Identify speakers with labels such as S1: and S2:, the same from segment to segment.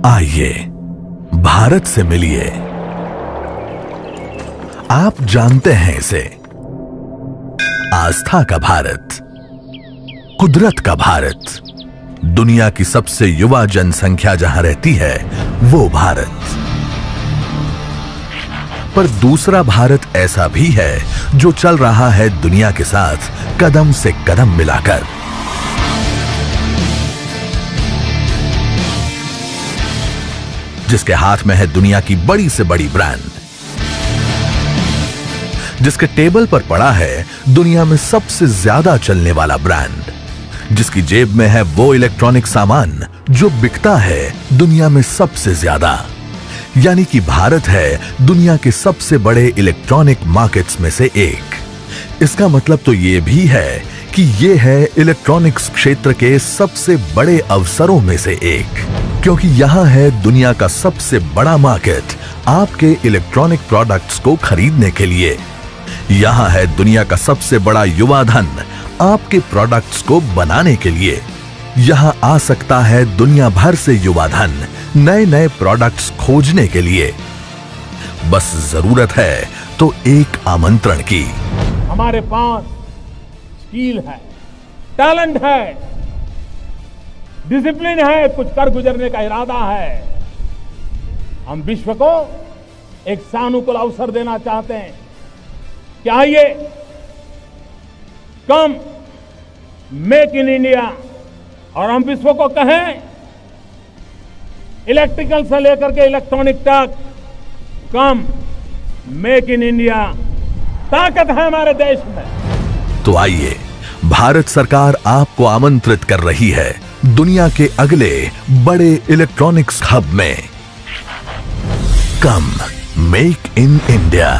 S1: आइए भारत से मिलिए। आप जानते हैं इसे, आस्था का भारत, कुदरत का भारत, दुनिया की सबसे युवा जनसंख्या जहां रहती है वो भारत। पर दूसरा भारत ऐसा भी है जो चल रहा है दुनिया के साथ कदम से कदम मिलाकर। जिसके हाथ में है दुनिया की बड़ी से बड़ी ब्रांड, जिसके टेबल पर पड़ा है दुनिया में सबसे ज्यादा चलने वाला ब्रांड, जिसकी जेब में है वो इलेक्ट्रॉनिक सामान जो बिकता है दुनिया में सबसे ज्यादा। यानी कि भारत है दुनिया के सबसे बड़े इलेक्ट्रॉनिक मार्केट्स में से एक। इसका मतलब तो ये भी है कि ये है इलेक्ट्रॉनिक्स क्षेत्र के सबसे बड़े अवसरों में से एक, क्योंकि यहां है दुनिया का सबसे बड़ा मार्केट आपके इलेक्ट्रॉनिक प्रोडक्ट्स को खरीदने के लिए। यहां है दुनिया का सबसे बड़ा युवा धन आपके प्रोडक्ट्स को बनाने के लिए। यहां आ सकता है दुनिया भर से युवा धन नए नए प्रोडक्ट्स खोजने के लिए। बस जरूरत है तो एक आमंत्रण की।
S2: हमारे पास स्किल है, टैलेंट है, डिसिप्लिन है, कुछ कर गुजरने का इरादा है। हम विश्व को एक सानुकूल अवसर देना चाहते हैं। क्या आइए कम मेक इन इंडिया, और हम विश्व को कहें इलेक्ट्रिकल से लेकर के इलेक्ट्रॉनिक तक कम मेक इन इंडिया। ताकत है हमारे देश में।
S1: तो आइए, भारत सरकार आपको आमंत्रित कर रही है दुनिया के अगले बड़े इलेक्ट्रॉनिक्स हब में। कम मेक इन इंडिया।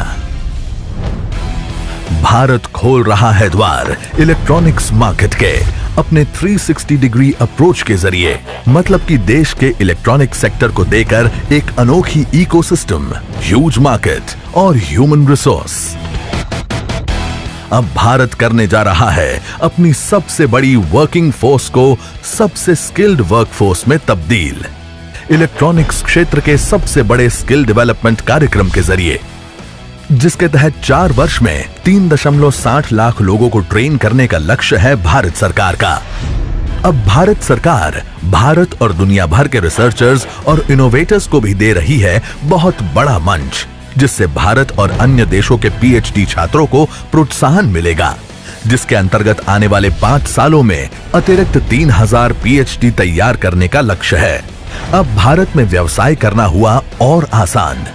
S1: भारत खोल रहा है द्वार इलेक्ट्रॉनिक्स मार्केट के अपने 360 डिग्री अप्रोच के जरिए। मतलब कि देश के इलेक्ट्रॉनिक सेक्टर को देकर एक अनोखी इकोसिस्टम, ह्यूज मार्केट और ह्यूमन रिसोर्स। अब भारत करने जा रहा है अपनी सबसे बड़ी वर्किंग फोर्स को सबसे स्किल्ड वर्कफोर्स में तब्दील, इलेक्ट्रॉनिक्स क्षेत्र के सबसे बड़े स्किल डेवलपमेंट कार्यक्रम के जरिए, जिसके तहत 4 वर्ष में 3.60 लाख लोगों को ट्रेन करने का लक्ष्य है भारत सरकार का। अब भारत सरकार भारत और दुनिया भर के रिसर्चर्स और इनोवेटर्स को भी दे रही है बहुत बड़ा मंच, जिससे भारत और अन्य देशों के पीएचडी छात्रों को प्रोत्साहन मिलेगा, जिसके अंतर्गत आने वाले 5 सालों में अतिरिक्त 3000 पीएचडी तैयार करने का लक्ष्य है। अब भारत में व्यवसाय करना हुआ और आसान।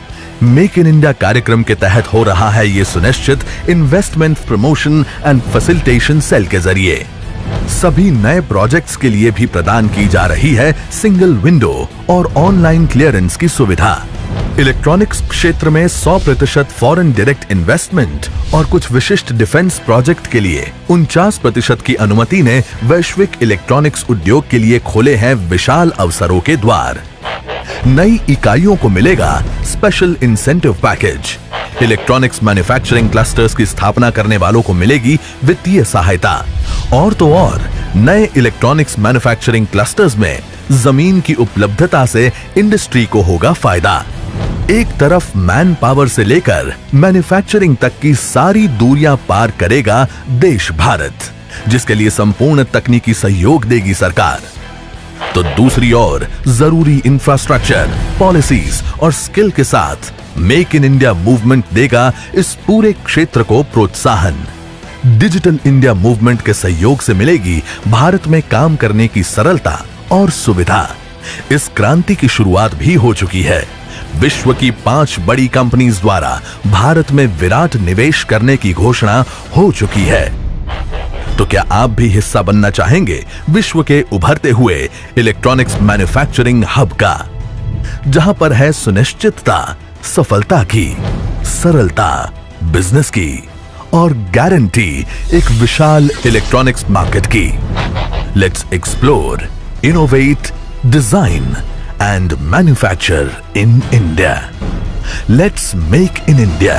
S1: मेक इन इंडिया कार्यक्रम के तहत हो रहा है ये सुनिश्चित investment promotion and facilitation cell के जरिए। सभी नए प्रोजेक्ट्स के लिए भी प्रदान की जा रही है सिंगल विंडो और ऑनलाइन क्लियरेंस की सुविधा। इलेक्ट्रॉनिक्स क्षेत्र में 100% फॉरेन डायरेक्ट इन्वेस्टमेंट और कुछ विशिष्ट डिफेंस प्रोजेक्ट के लिए 49% की अनुमति ने वैश्विक इलेक्ट्रॉनिक्स उद्योग के लिए खोले हैं विशाल अवसरों के द्वार। नई इकाइयों को मिलेगा special incentive package. Electronics manufacturing clusters की स्थापना करने वालों को मिलेगी वित्तीय सहायता। और तो और नए इलेक्ट्रॉनिक्स मैन्युफैक्चरिंग क्लस्टर्स में जमीन की उपलब्धता से इंडस्ट्री को होगा फायदा। एक तरफ मैन पावर से लेकर मैन्युफैक्चरिंग तक की सारी दूरियां पार करेगा देश भारत, जिसके लिए संपूर्ण तकनीकी सहयोग देगी सरकार। तो दूसरी ओर जरूरी इंफ्रास्ट्रक्चर, पॉलिसीज और स्किल के साथ मेक इन इंडिया मूवमेंट देगा इस पूरे क्षेत्र को प्रोत्साहन। डिजिटल इंडिया मूवमेंट के सहयोग से मिलेगी भारत में काम करने की सरलता और सुविधा। इस क्रांति की शुरुआत भी हो चुकी है। विश्व की 5 बड़ी कंपनीज द्वारा भारत में विराट निवेश करने की घोषणा हो चुकी है। तो क्या आप भी हिस्सा बनना चाहेंगे विश्व के उभरते हुए इलेक्ट्रॉनिक्स मैन्युफैक्चरिंग हब का, जहां पर है सुनिश्चितता सफलता की, सरलता बिजनेस की और गारंटी एक विशाल इलेक्ट्रॉनिक्स मार्केट की। Let's explore, innovate, design and manufacture in India. Let's make in India.